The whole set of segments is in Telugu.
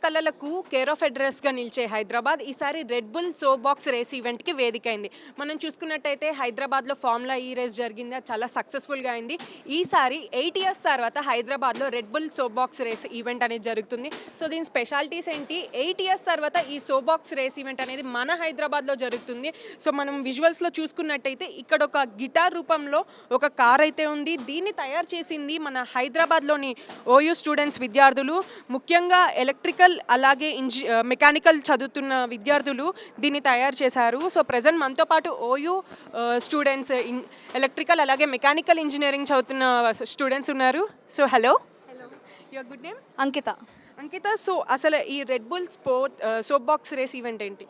కళలకు కేర్ ఆఫ్ అడ్రస్గా నిలిచే హైదరాబాద్ ఈసారి Red Bull soapbox race ఈవెంట్కి వేదిక అయింది. మనం చూసుకున్నట్టయితే హైదరాబాద్లో ఫార్ములా ఈ రేస్ జరిగింది, అది చాలా సక్సెస్ఫుల్గా అయింది. ఈసారి 8 ఇయర్స్ తర్వాత హైదరాబాద్లో Red Bull soapbox race event అనేది జరుగుతుంది. సో దీని స్పెషాలిటీస్ ఏంటి, 8 ఇయర్స్ తర్వాత ఈ సో బాక్స్ రేస్ ఈవెంట్ అనేది మన హైదరాబాద్లో జరుగుతుంది. సో మనం విజువల్స్లో చూసుకున్నట్టయితే ఇక్కడ ఒక గిటార్ రూపంలో ఒక కార్ అయితే ఉంది. దీన్ని తయారు చేసింది మన హైదరాబాద్లోని ఓయూ స్టూడెంట్స్ విద్యార్థులు, ముఖ్యంగా ఎలక్ట్రికల్ అలాగే మెకానికల్ చదువుతున్న విద్యార్థులు దీన్ని తయారు చేశారు. సో ప్రజెంట్ మనతో పాటు ఓయూ స్టూడెంట్స్ ఎలక్ట్రికల్ అలాగే మెకానికల్ ఇంజనీరింగ్ చదువుతున్న స్టూడెంట్స్ ఉన్నారు. So hello, your good name? Ankita. Ankita, so అసలు ఈ Red Bull soapbox race event ఏంటి?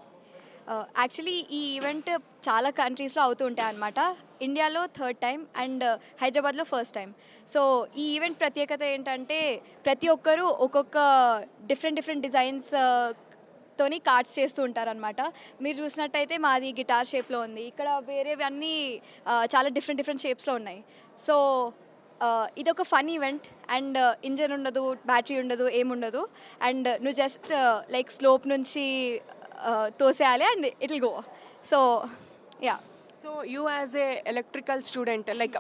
యాక్చువల్లీ ఈ ఈవెంట్ చాలా కంట్రీస్లో అవుతూ ఉంటాయి అన్నమాట. ఇండియాలో థర్డ్ టైం అండ్ హైదరాబాద్లో ఫస్ట్ టైం. సో ఈ ఈవెంట్ ప్రత్యేకత ఏంటంటే ప్రతి ఒక్కరూ ఒక్కొక్క డిఫరెంట్ డిజైన్స్ తోని కార్డ్స్ చేస్తూ ఉంటారనమాట. మీరు చూసినట్టయితే మాది గిటార్ షేప్లో ఉంది, ఇక్కడ వేరేవన్నీ చాలా డిఫరెంట్ షేప్స్లో ఉన్నాయి. సో ఇది ఒక ఫన్ ఈవెంట్ అండ్ ఇంజన్ ఉండదు, బ్యాటరీ ఉండదు, ఏముండదు. అండ్ నువ్వు జస్ట్ లైక్ స్లోప్ నుంచి తోసేయాలి and it will go. So yeah. So you as a electrical student, like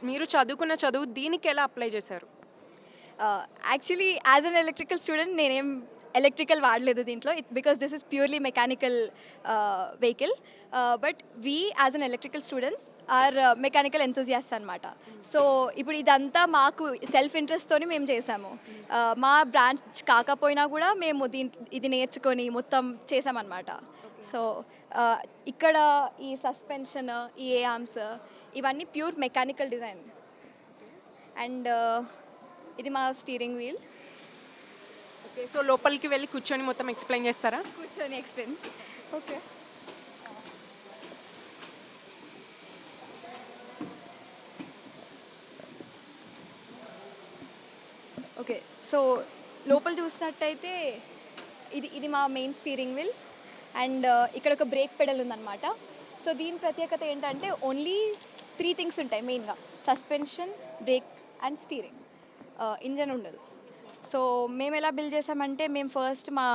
మీరు చదువుకున్న చదువు దీనికి ఎలా అప్లై చేశారు? Actually as an electrical student నేనేం ఎలక్ట్రికల్ వాడలేదు దీంట్లో, because this is purely mechanical vehicle. But we as an electrical students are mechanical enthusiast అనమాట. సో ఇప్పుడు ఇదంతా మాకు సెల్ఫ్ ఇంట్రెస్ట్తోని మేము చేసాము. మా బ్రాంచ్ కాకపోయినా కూడా మేము ఇది నేర్చుకొని మొత్తం చేసామన్నమాట. సో ఇక్కడ ఈ సస్పెన్షన్, ఈ ఆర్మ్స్ ఇవన్నీ ప్యూర్ మెకానికల్ డిజైన్. అండ్ ఇది మా స్టీరింగ్ వీల్. ఓకే, సో లోపలికి వెళ్ళి కూర్చొని మొత్తం ఎక్స్ప్లెయిన్ చేస్తారా? కూర్చొని ఎక్స్ప్లెయిన్. ఓకే. ఓకే, సో లోపల చూసినట్టయితే ఇది మా మెయిన్ స్టీరింగ్ వీల్ అండ్ ఇక్కడ ఒక బ్రేక్ పెడల్ ఉందన్నమాట. సో దీని ప్రత్యేకత ఏంటంటే ఓన్లీ 3 థింగ్స్ ఉంటాయి మెయిన్గా: suspension, break and steering. Engine ఉండదు. సో మేము ఎలా బిల్డ్ చేసామంటే మేము ఫస్ట్ మా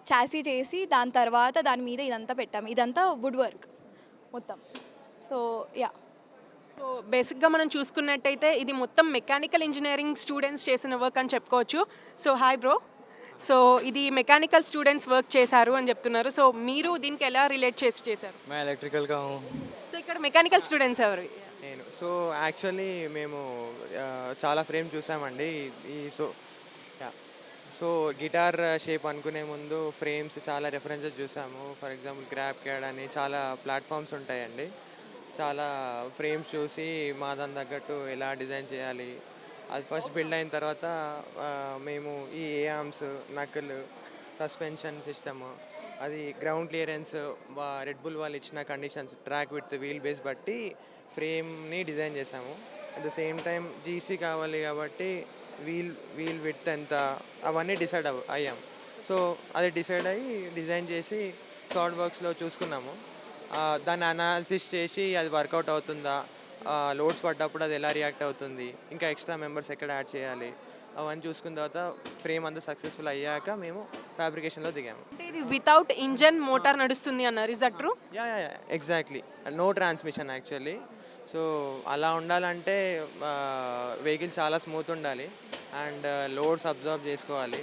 చాసీ చేసి దాని తర్వాత దాని మీద ఇదంతా పెట్టాము. ఇదంతా వుడ్ వర్క్ మొత్తం. So yeah. సో బేసిక్గా మనం చూసుకున్నట్టయితే ఇది మొత్తం మెకానికల్ ఇంజనీరింగ్ స్టూడెంట్స్ చేసిన వర్క్ అని చెప్పుకోవచ్చు. సో హాయ్ బ్రో, సో ఇది మెకానికల్ స్టూడెంట్స్ వర్క్ చేశారు అని చెప్తున్నారు. సో మీరు దీనికి ఎలా రిలేట్ చేశారు? मैं इलेक्ट्रिकल का हूँ. సో ఇక్కడ మెకానికల్ స్టూడెంట్స్ ఎవరు? నేను సో యాక్చువల్లీ మేము చాలా ఫ్రేమ్ చూసామండి. ఈ సో గిటార్ షేప్ అనుకునే ముందు ఫ్రేమ్స్ చాలా రెఫరెన్సెస్ చూసాము. ఫర్ ఎగ్జాంపుల్ గ్రాబ్ క్యాడ్ అని చాలా ప్లాట్ఫామ్స్ ఉంటాయండి. చాలా ఫ్రేమ్స్ చూసి మా దాని తగ్గట్టు ఎలా డిజైన్ చేయాలి అది ఫస్ట్ బిల్డ్ అయిన తర్వాత మేము ఈ ఆర్మ్స్, నకల్, సస్పెన్షన్ సిస్టమ్, అది గ్రౌండ్ క్లియరెన్స్, రెడ్ బుల్ వాళ్ళు ఇచ్చిన conditions, track width wheelbase బట్టి ఫ్రేమ్ని డిజైన్ చేసాము. At the same time GC కావాలి కాబట్టి వీల్ విత్ ఎంత అవన్నీ డిసైడ్ అయ్యాము. సో అది డిసైడ్ అయ్యి డిజైన్ చేసి సాఫ్ట్ వర్క్స్లో చూసుకున్నాము. దాన్ని అనాలిసిస్ చేసి అది వర్కౌట్ అవుతుందా, లోడ్స్ పడ్డప్పుడు అది ఎలా రియాక్ట్ అవుతుంది, ఇంకా ఎక్స్ట్రా మెంబర్స్ ఎక్కడ యాడ్ చేయాలి, అవన్నీ చూసుకున్న తర్వాత ఫ్రేమ్ అంతా సక్సెస్ఫుల్ అయ్యాక మేము ఫ్యాబ్రికేషన్లో దిగాము. అంటే ఇది వితౌట్ ఇంజన్ మోటార్ నడుస్తుంది అన్నారు, is that true? Yeah exactly. No transmission actually. So అలా ఉండాలంటే వెహికల్ చాలా స్మూత్ ఉండాలి అండ్ లోడ్స్ అబ్జర్వ్ చేసుకోవాలి.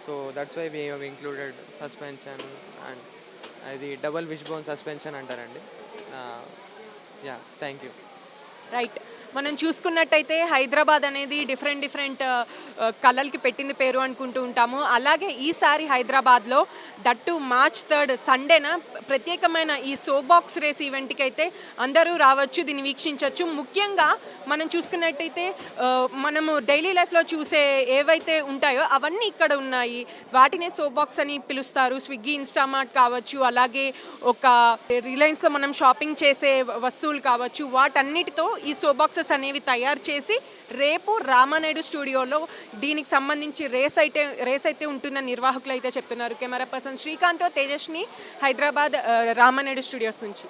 So that's why we have included suspension and అది డబల్ విష్ బోన్ సస్పెన్షన్ అంటారండి. Yeah, thank you. రైట్, మనం చూసుకున్నట్టయితే హైదరాబాద్ అనేది డిఫరెంట్ కళలకి పెట్టింది పేరు అనుకుంటూ ఉంటాము. అలాగే ఈసారి హైదరాబాద్లో దట్టు March 3 సండేన ప్రత్యేకమైన ఈ సో బాక్స్ రేస్ ఈవెంట్కి అయితే అందరూ రావచ్చు, దీన్ని వీక్షించవచ్చు. ముఖ్యంగా మనం చూసుకున్నట్టయితే మనము డైలీ లైఫ్లో చూసే ఏవైతే ఉంటాయో అవన్నీ ఇక్కడ ఉన్నాయి. వాటినే సో బాక్స్ అని పిలుస్తారు. స్విగ్గీ, ఇన్స్టామార్ట్ కావచ్చు, అలాగే ఒక రిలయన్స్లో మనం షాపింగ్ చేసే వస్తువులు కావచ్చు, వాటన్నిటితో ఈ సో బాక్సెస్ అనేవి తయారు చేసి రేపు రామానాయుడు స్టూడియోలో దీనికి సంబంధించి రేస్ అయితే ఉంటుందని నిర్వాహకులు అయితే చెప్తున్నారు. కెమెరా పర్సన్ శ్రీకాంత్తో తేజస్ని, హైదరాబాద్ రామానాయుడు స్టూడియోస్ నుంచి.